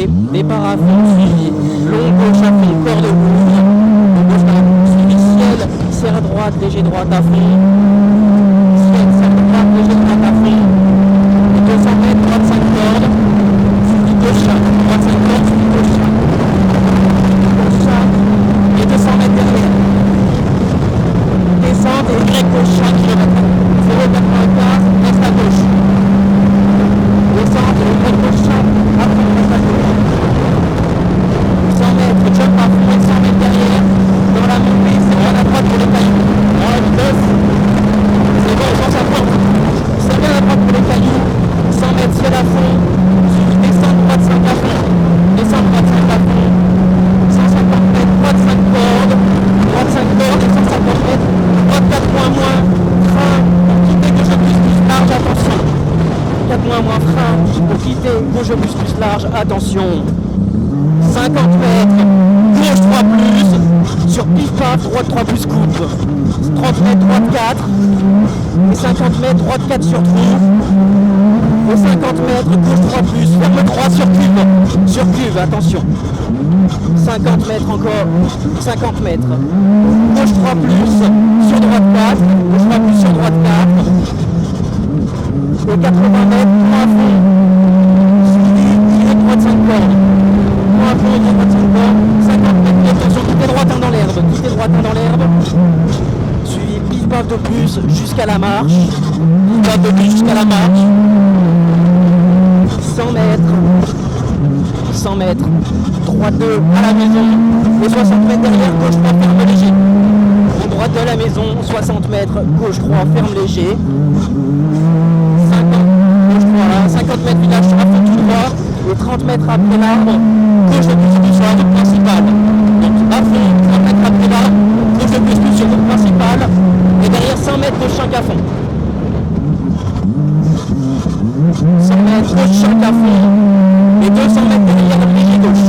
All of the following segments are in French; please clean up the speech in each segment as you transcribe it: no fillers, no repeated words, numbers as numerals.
Départ à fond, suivi long gauche à fond, corde lourde, gauche à fond, suivi ciel, serre droite, léger droite à fond, ciel, serre droite, léger droite à fond, et 200 mètres, droite 5 cordes, suivi gauche à droite 5 cordes, suivi gauche à, et 200 mètres derrière. Descente et Y gauche 5 km, 0,95, reste à gauche. Descente et Y gauche 5, à fond, reste à gauche. 100 mètres, jump à fond et 100 mètres derrière. Dans la montée, c'est droite à droite pour les cailloux. Dans la vitesse, c'est bon, je pense à fond. C'est bien à droite pour les cailloux. 100 mètres, ciel à fond. Suivi descente, droite 5 à fond. Descente, droite 5 à fond. 150 mètres, droite 5 cordes. Droite 5 cordes et 150 mètres. Droite 4 points moins. Frein, pour quitter gauche plus large, attention. 4 points moins frein, pour quitter gauche plus large, attention. 50 mètres, gauche 3 plus, sur pif paf, droite 3 plus coupe. 30 mètres, droite 4, et 50 mètres, droite 4 sur trou. Et 50 mètres, gauche 3 plus, ferme 3 sur cuve, attention. 50 mètres encore, 50 mètres, gauche 3 plus, sur droite 4, gauche 3 plus sur droite 4. Et 80 mètres, 3 à fond, suivi, droite 5 cordes. 3 à fond, droite 5 cordes, 50 mètres, attention, quittez droite 1 dans l'herbe, quittez droite 1 dans l'herbe. Suivi, pif paf de plus jusqu'à la marche, pif paf de plus jusqu'à la marche. 100 mètres, 100 mètres, droite 2 à la maison, et 60 mètres derrière, gauche 3, ferme léger. En droite de la maison, 60 mètres, gauche 3, ferme léger. 50 mètres village à fond tout droit et 30 mètres après l'arbre, gauche de plus sur la route principale. Donc à fond, 30 mètres après l'arbre, gauche de plus sur la route principale et derrière 100 mètres gauche 5 à fond. 100 mètres gauche 5 à fond et 200 mètres derrière le léger gauche.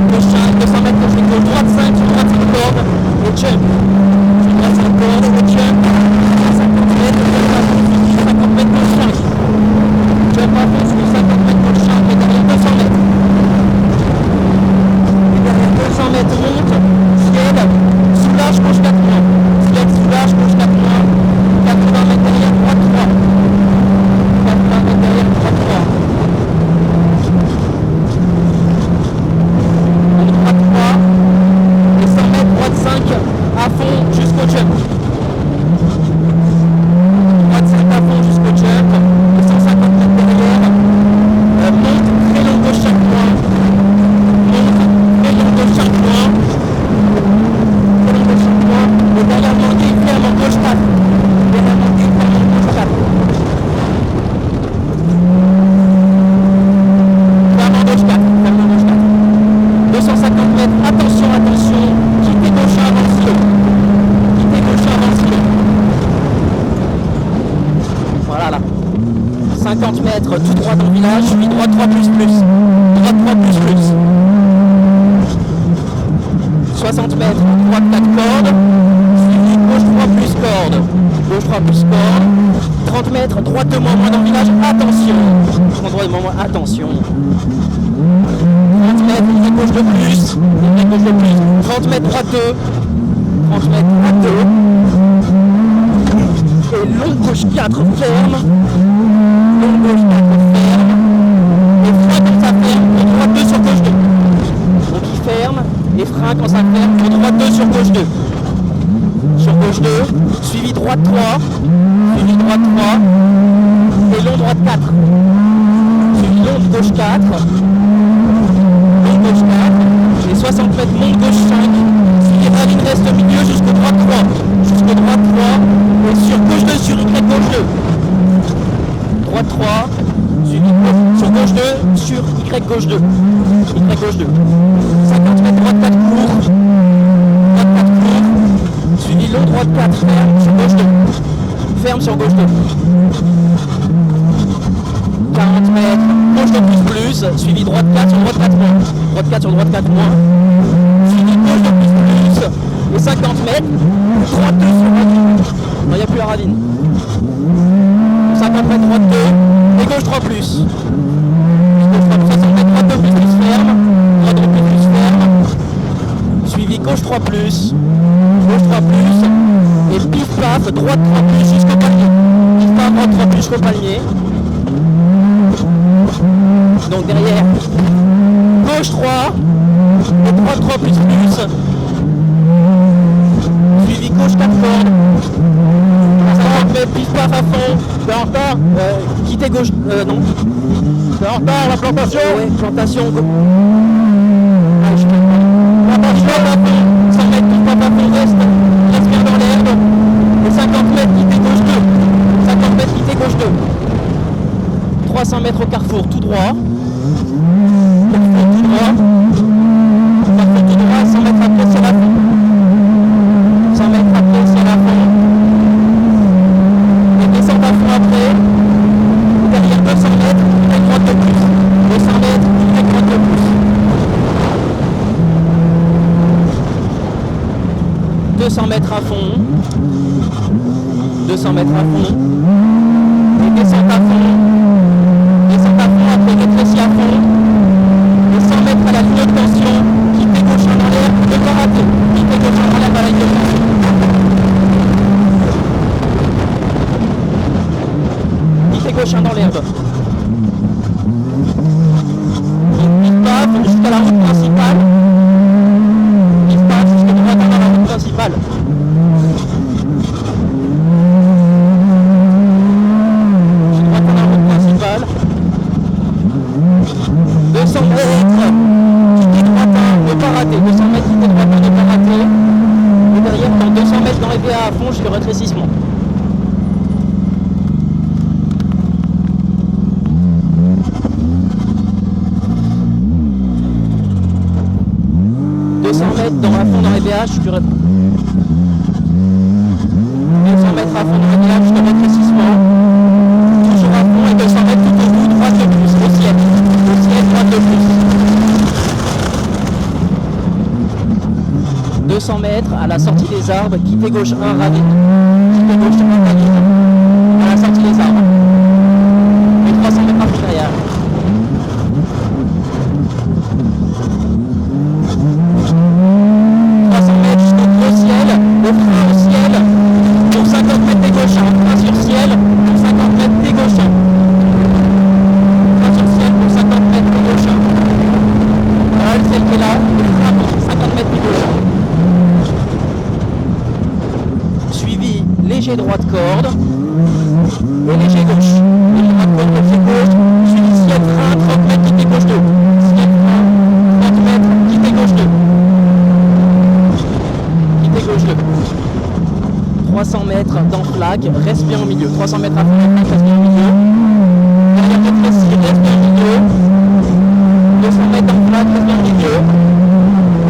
Gauche 5, 200 mètres gauche, droite 5 sur droite 5 cordes et jump. Sur droite 5 cordes et jump. 50 mètres gauche 5. Jump à fond sur 50 mètres gauche 5 et derrière 200 mètres. Et derrière 200 mètres monte, ciel, soulage gauche 4 points. Ciel, soulage gauche 4 points. 80 mètres derrière droite 3. 80 mètres derrière droite 3. Droite 3. Et 100 mètres droite 5 à fond jusqu'au jump. À fond jusqu'au jump, et 150 mètres derrière, monte, très long gauche 5 points, monte, très long gauche 5 points, très long gauche 5 points, et derrière montée, ferme en gauche 4, derrière montée, ferme en gauche 4. Ferme en gauche 4, ferme en gauche 4. 250 mètres, attention, attention, quittez gauche avant slow, quittez gauche avant slow. Voilà là. 50 mètres tout droit dans le village, suivi droite 3 plus plus. Droite 3 plus plus. 60 mètres, droite 4 cordes. Suivi gauche 3 plus corde. Gauche 3 plus corde. 30 mètres, droite 2 moins dans le village, attention. Droite 2 moins, attention. 30 mètres, gauche de plus. Gauche de plus. 30 mètres, droite 2. 30 mètres, droite 2. Et long gauche 4 ferme, long gauche 4 ferme, et frein quand ça ferme, et droite 2 sur gauche 2. Donc il ferme, et frein quand ça ferme, et droite 2 sur gauche 2. Sur gauche 2, suivi droite 3, suivi droite 3, et long droite 4. Suivi long gauche 4, long gauche 4, et 60 mètres monte gauche 5, suivi ravine reste au milieu jusqu'au droite 3. Jusqu'au droite 3, et sur gauche 2, sur Y gauche 2. Droite 3, suivi sur gauche 2, sur Y gauche 2. Y gauche 2. 50 mètres droite 4 court. Droite 4 court. Suivi long droite 4 ferme sur gauche 2. Ferme sur gauche 2. 40 mètres, gauche de plus, suivi droite 4 sur droite 4 moins. Droite 4 sur droite 4 moins. Suivi gauche de plus. Et 50 mètres, droite 2 sur ravine. Non, il n'y a plus la ravine. 50 mètres, droite 2. gauche 3 plus. Gauche 3 plus, 60 mètres, droite 2 plus ferme. Droite 2 plus ferme. Suivi gauche 3 plus. Gauche 3 plus. Et pif paf, droite 3 plus jusqu'au palier. Pif paf, droite 3 plus jusqu'au palier. Donc derrière, gauche 3. Et droite 3 plus plus. Suivi gauche 4 cordes. 50 mètres, pif paf à fond. T'es en retard? Quittez gauche. Non. T'es en retard, la plantation? Ouais, plantation. Plantation à fond. 100 mètres, pif paf à fond, reste bien dans l'herbe. Et 50 mètres, quittez gauche 2. 50 mètres, quittez gauche 2. 300 mètres au carrefour, tout droit. Carrefour tout droit. Carrefour tout droit, 100 mètres après, c'est la fond. 100 mètres après, c'est la fond. Et descente à fond après. Et derrière 200 mètres, quittez droite de plus. 200 mètres, quittez droite de plus. 200 mètres à fond. 200 mètres à fond. Et descente à fond. Descente à fond, après rétrécis à fond. Et 100 mètres à la ligne de tension. Quittez gauche en l'air, ne pas rater. Quittez gauche en l'air à la ligne de tension. Quittez gauche dans l'herbe. Pif paf jusqu'à la route principale. Pif paf jusqu'à droite dans la route principale. Droite dans la route principale. 200 mètres. Quittez droite, ne pas rater. 200 mètres, quittez droite, ne pas rater. Et derrière, dans 200 mètres dans les VA à fond jusqu'au rétrécissement. 200 mètres dans à fond dans les BH, jusqu'au 200 mètres à fond dans les BH jusqu'au rétrécissement. Toujours à fond et 200 mètres tout au bout, droite de plus, au ciel. Au ciel, droite de plus. 200 mètres à la sortie des arbres, quittez gauche 1 ravine. Quittez gauche 1 ravine. À la sortie des arbres. Et 300 mètres à fond derrière. 300 mètres jusqu'au ciel, le frein au ciel, pour 50 mètres des gauchins, frein sur ciel, pour 50 mètres des gauchins. Frein sur ciel pour 50 mètres des gauchins. Voilà celle qui est là, le frein pour 50 mètres des gauchins. Suivi léger droite corde et léger gauche. Léger droite corde, léger gauche, suivi ciel frein, 30 mètres, quittez gauche 2. Ciel frein, 30 mètres, quittez gauche 2. Gauche 2. 300 mètres dans flaque, reste bien au milieu. 300 mètres à fond, reste bien au milieu. Derrière rétréci, reste bien au milieu. 200 mètres dans flaque, reste bien au milieu.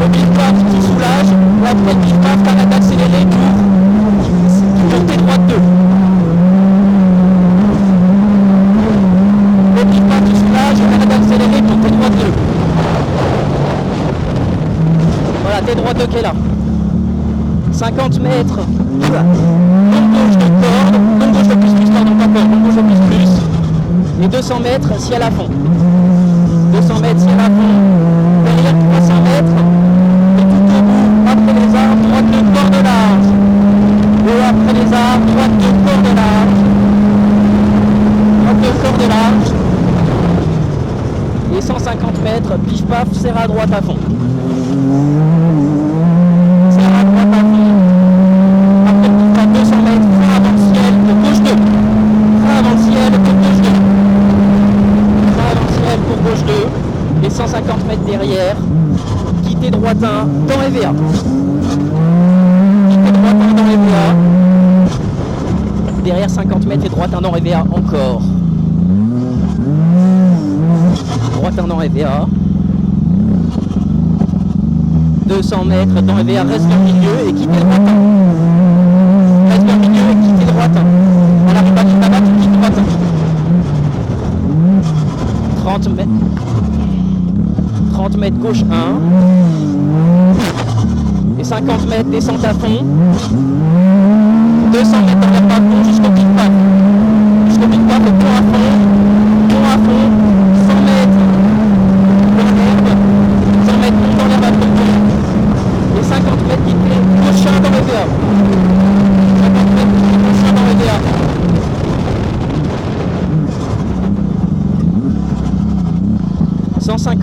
Au pif paf qui soulage. Ou après le pif paf, t'arrêtes d'accélérer pour tes droites 2. Au pif paf qui soulage, t'arrêtes d'accélérer pour tes droites 2. Voilà, tes droites 2 qui est là. 50 mètres, long gauche de corde, long gauche de plus, pardon, pas corde, long gauche de plus, et 200 mètres, ciel à fond. 200 mètres, ciel à fond, derrière 300 mètres, et tout au bout, après les arbres, droite de corde large. Et après les arbres, droite de corde large. Droite de corde large. Et 150 mètres, pif paf, serre à droite à fond. Et 150 mètres derrière, quittez droite 1 dans EVA. Quittez droite 1 dans EVA. Derrière 50 mètres et droite 1 dans EVA encore. Droite 1 dans EVA. 200 mètres dans EVA, reste au milieu et quittez droite 1. Reste au milieu et quittez droite 1. On arrive à tout là-bas, tu quittes droite 1. 30 mètres. 30 mètres gauche 1 et 50 mètres descente à fond, 200 mètres en à fond jusqu'au pic-pac, le pont à fond,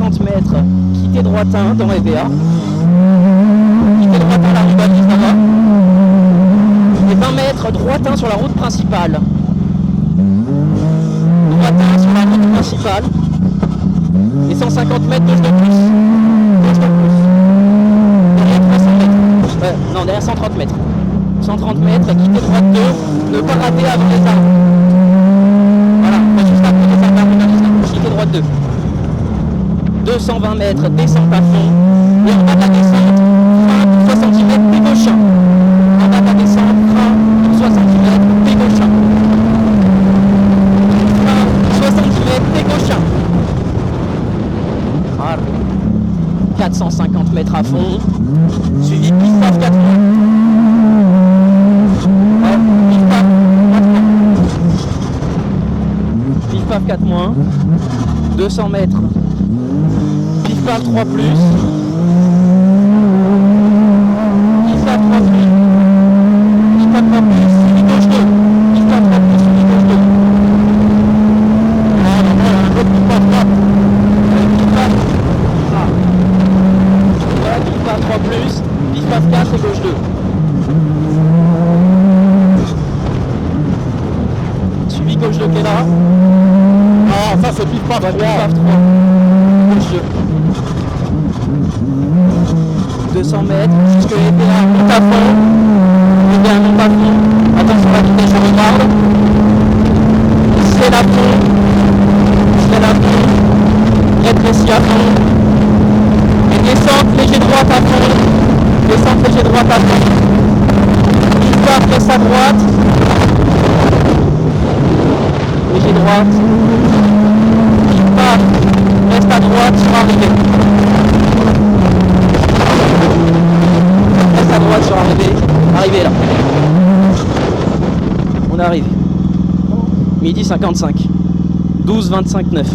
50 mètres, quittez droitin dans EVA. Quittez droitin la rue Bali, ça va. Et 20 mètres droitin sur la route principale. Droitin sur la route principale. Et 150 mètres gauche de plus. Gauche de plus. Derrière 300 mètres. Non, derrière 130 mètres. 130 mètres, quittez droite 2, ne pas rater avant les arbres. Voilà, juste après les arbres, quittez droite 2. 220 mètres, descente à fond. Et en bas de la descente, frein 60 mètres, pied gauche. En bas de la descente, frein 60 mètres, pied gauche. Frein 60 mètres, pied gauche. Voilà. 450 mètres à fond. Suivi de piste 4 mois. Pif paf 4 moins, 200 mètres, pif paf 3 plus, pif paf 3 plus, pif paf 3 plus, suivi gauche 2, pif paf 3 plus, suivi gauche 2. Ah non, un peu pif paf 3. Pif paf, ah. Ouais, pif paf 3 plus, pif paf 4 et gauche 2. Suivi gauche 2 qui est là. Ah, ça c'est pif paf 3. Pif paf 3. Gauche 2. 200 mètres, jusque EVA monte à fond. EVA monte à fond. Attention à la vitesse, je regarde. C'est la fond. C'est la fond. Rétrécis à fond. Et descente léger droite à fond. Descente léger droite à fond. Pif paf, laisse à droite. Léger droite. Pif paf, reste à droite sur arrivée. Reste à droite sur arrivée. Arrivée là. On arrive. Midi 55. 12 25 9.